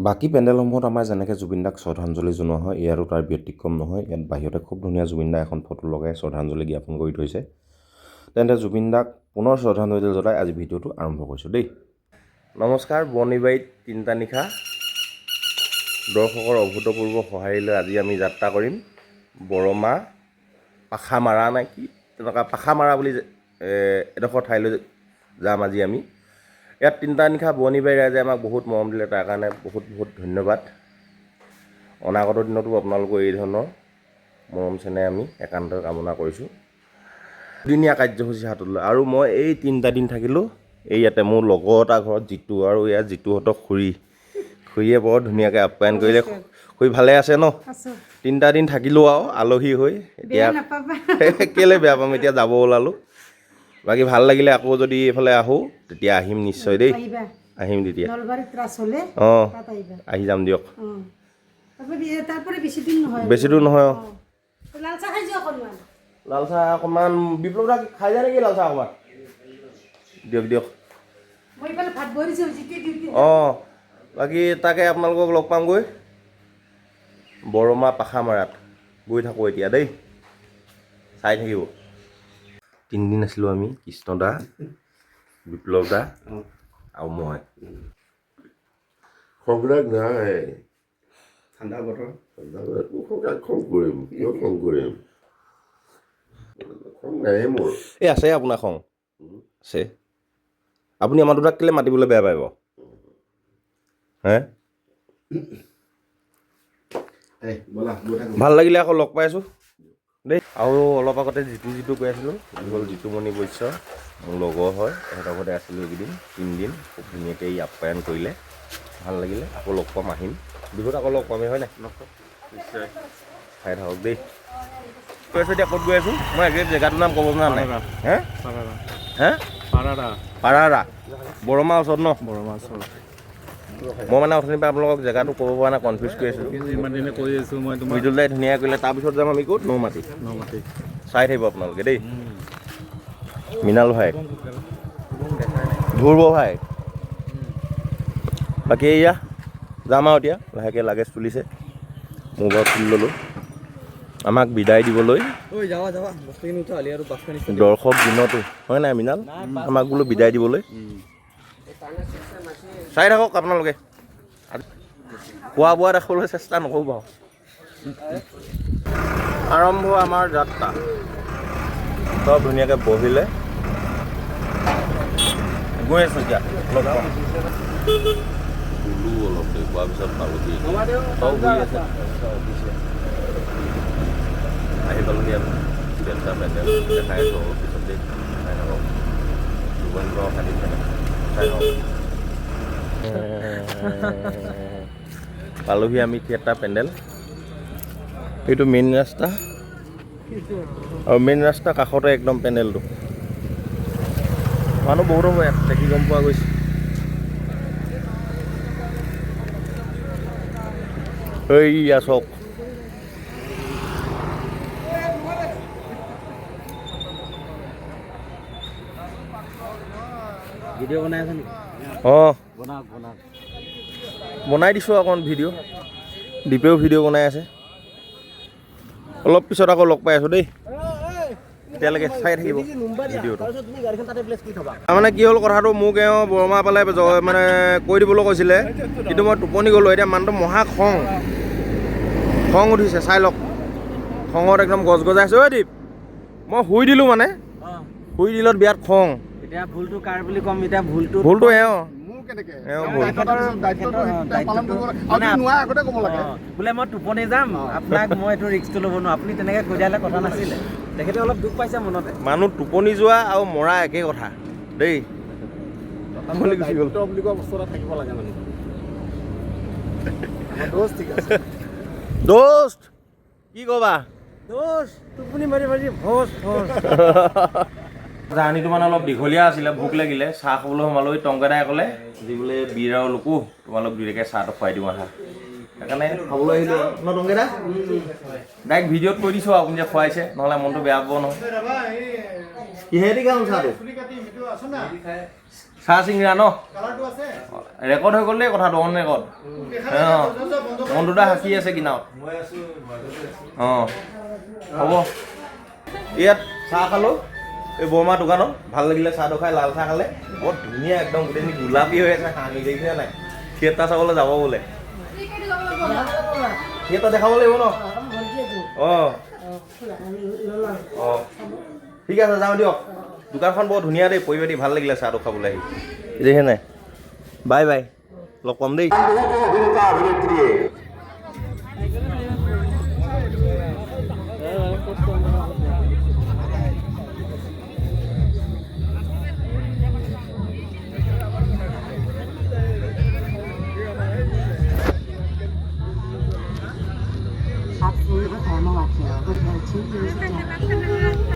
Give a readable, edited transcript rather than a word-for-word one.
বাকী পেণ্ডেলসমূহত আমাৰ যেনেকৈ জুবিন দাক শ্ৰদ্ধাঞ্জলি জনোৱা হয়, ইয়াতো তাৰ ব্যতিক্ৰম নহয়। ইয়াত বাহিৰতে খুব ধুনীয়া জুবিন দা এখন ফটো লগাই শ্ৰদ্ধাঞ্জলি জ্ঞাপন কৰি থৈছে। তেন্তে জুবিন দাক পুনৰ শ্ৰদ্ধাঞ্জলি জনাই আজি ভিডিঅ'টো আৰম্ভ কৰিছোঁ দেই। নমস্কাৰ, বনিবাৰীত তিনিটা নিশা দৰ্শকৰ অভূতপূৰ্ব সঁহাৰি লৈ আজি আমি যাত্ৰা কৰিম বৰমা পাখামাৰা নে কি তেনেকুৱা পাখামাৰা বুলি এডোখৰ ঠাইলৈ যাম আজি আমি। ইয়াত তিনিটা নিশা বনিবাৰী ৰাইজে আমাক বহুত মৰম দিলে, তাৰ কাৰণে বহুত বহুত ধন্যবাদ। অনাগত দিনতো আপোনালোকৰ এই ধৰণৰ মৰম চেনেহ আমি একান্তই কামনা কৰিছোঁ। দুদিনীয়া কাৰ্যসূচী হাতত লৈ আৰু মই এই তিনিটা দিন থাকিলোঁ এই ইয়াতে মোৰ লগৰ এটা ঘৰত জিতু, আৰু ইয়াত জিতুহঁতক খুৰীয়ে বৰ ধুনীয়াকৈ আপ্যায়ন কৰিলে। খুৰী ভালে আছে ন? তিনিটা দিন থাকিলোঁ আৰু আলহী হৈ। এতিয়া কেলৈ বেয়া পাম, এতিয়া যাব ওলালোঁ। বাকী ভাল লাগিলে, আকৌ যদি এইফালে আহোঁ তেতিয়া আহিম নিশ্চয় দেই, আহিম তেতিয়া। অঁ আহি যাম দিয়ক, বেছি দূৰ নহয়। অঁ লাল চাহ অকণমান বিপ্লৱ দা খাই যায় নেকি? লাল চাহ অকণমান দিয়ক দিয়ক। অঁ বাকী তাকে আপোনালোকক লগ পামগৈ বৰমা পাখামাৰাত। গৈ থাকোঁ এতিয়া দেই, চাই থাকিব। তিনিদিন আছিলোঁ আমি, কৃষ্ণ দা, বিপ্লৱ দা আৰু মই। খংবিলাক নাই, ঠাণ্ডা বতৰ, খং কৰিম, কিয় খং কৰিম? খং নাই মোৰ। এই আছে আপোনাৰ খং আছে। আপুনি আমাৰ দুটাক কেলৈ মাতিবলৈ বেয়া পায় বাৰু? হে ভাল লাগিলে আকৌ লগ পাইছোঁ দেই। আৰু অলপ আগতে জিতু কৈ আছিলোঁ, হ'ল জিতুমণি বৈশ্য, মোৰ লগৰ হয়। তেখেতৰ ঘৰতে আছিলোঁ এইকেইদিন তিনিদিন, খুব ধুনীয়াকৈ ই আপ্যায়ন কৰিলে, ভাল লাগিলে। আকৌ লগ পাম, আহিম বিহুত আকৌ লগ পামেই, হয় নাই? নিশ্চয় খাই থাকক দেই। কৈ আছোঁ এতিয়া ক'ত গৈ আছোঁ মই একজেক্ট জেগাটোৰ নাম ক'ব নোৱাৰা নাই। হে হে পাৰাৰা বৰমা ওচৰত ন? বৰমা ওচৰত। মই মানে অথনিৰ পৰা আপোনালোকক জেগাটো ক'ব পৰা নাই, কনফিউজ কৰি আছোঁ। ইমান দিনে কৈ আছোঁ মই তোমাক। মিদুল দাই ধুনীয়া কৰিলে। তাৰপিছত যাম আমি ক'ত? নৌমাটি। চাই থাকিব আপোনালোকে দেই। মৃণাল ভাই, ধ্ৰুৱ ভাই, বাকী এয়া যাম আৰু এতিয়া লাহেকৈ। লাগেজ তুলিছে, মোৰ ঘৰত তুলি ল'লোঁ আমাক বিদায় দিবলৈ দৰ্শক দিনতো, হয় নাই মৃণাল? আমাক বোলো বিদায় দিবলৈ। চাই থাকক আপোনালোকে, খোৱা বোৱা দেখাবলৈ চেষ্টা নকৰোঁ বাৰু। আৰম্ভ আমাৰ যাত্ৰা। চব ধুনীয়াকৈ বহিলে, গৈ আছোঁ এতিয়া। লগ পাম বোলো অলপ দেৰি খোৱাৰ পিছত পালোহি, চব গৈ আছে। আহি পালোহি আমি তিনিটা পেণ্ডেল দেখাই আছোঁ অলপ পিছত দেই, চাই থাকক। যুৱন্ত খালী চাই থাকক। পালোহি আমি থিয়েটাৰ পেণ্ডেল। এইটো মেইন ৰাস্তা, আৰু মেইন ৰাস্তাৰ কাষতে একদম পেণ্ডেলটো। মানুহ বহুত হ'ব ইয়াত, দেখি গম পোৱা গৈছে। এইয়া চক ভিডিঅ' বনাই আছে নেকি? অঁ বনাওক। বনাই দিছোঁ অকণ ভিডিঅ', দীপেও ভিডিঅ' বনাই আছে। অলপ পিছত আকৌ লগ পাই আছোঁ দেই, তেতিয়ালৈকে চাই থাকিব ভিডিঅ'টো। তাৰমানে কি হ'ল কথাটো, মোক এওঁ বৰমা পালে মানে কৈ দিবলৈ কৈছিলে, কিন্তু মই টোপনি গ'লোঁ। এতিয়া মানুহটো মহা খং উঠিছে, চাই লওক। খঙত একদম গজগজাইছোঁ। ঐ দীপ, মই শুই দিলোঁ মানে, শুই দিলত বিৰাট খং। এতিয়া ভুলটো কাৰ বুলি ক'ম? এতিয়া ভুলটো এওঁ বোলে মই টোপনি যাম, আপোনাক মই এইটো ৰিস্কটো ল'ব নোৱাৰোঁ। আপুনি তেনেকৈ কৈ দিয়ালে কথা নাছিলে। তেখেতে অলপ দুখ পাইছে মনতে। মানুহ টোপনি যোৱা আৰু মৰা একেই কথা দেই। বুলি কোৱা বস্তু এটা থাকিব লাগে মানে। দোস্ত কি ক'বা? টোপনি মাৰি ভোজ জাৰ্ণিটো মানে অলপ দীঘলীয়া আছিলে, ভোক লাগিলে, চাহ খাবলৈ সোমালোঁ। টংকেদাই ক'লে যি বোলে বীৰ আৰু লোকো, তোমালোক দুয়োটাকে চাহটো খুৱাই দিওঁ আহা। সেইকাৰণে খাবলৈ আহিলোঁ ন টংকেদা। ডাইৰেক্ট ভিডিঅ'ত কৈ দিছোঁ আপুনি যে খুৱাইছে, নহ'লে মনটো বেয়া পাব নহয়। কিহেদি খাম চাহটো? চাহ চিঙৰা ন? ৰেকৰ্ড হৈ গ'ল দেই কথাটো অন ৰেকৰ্ড অঁ মনটোতে হাঁচি আছে কিনাৰত অঁ হ'ব ইয়াত চাহ খালোঁ এই বৰমা দোকানত ভাল লাগিলে চাহটো খাই লাল চাহ খালে বৰ ধুনীয়া একদম গোটেইখিনি গোলাপী হৈ আছে হাঁহি দেখিছে নাই থিয়েটাৰ চাবলৈ যাব বোলে থিয়েটাৰ দেখাব লাগিব ন অঁ অঁ ঠিক আছে যাওঁ দিয়ক দোকানখন বৰ ধুনীয়া দেই পৰিপাটি ভাল লাগিলে চাহটো খাবলৈ আহি দেখিছে নাই বাই বাই লগ পাম দেই Absolute repair molecular with no 2 years of damage.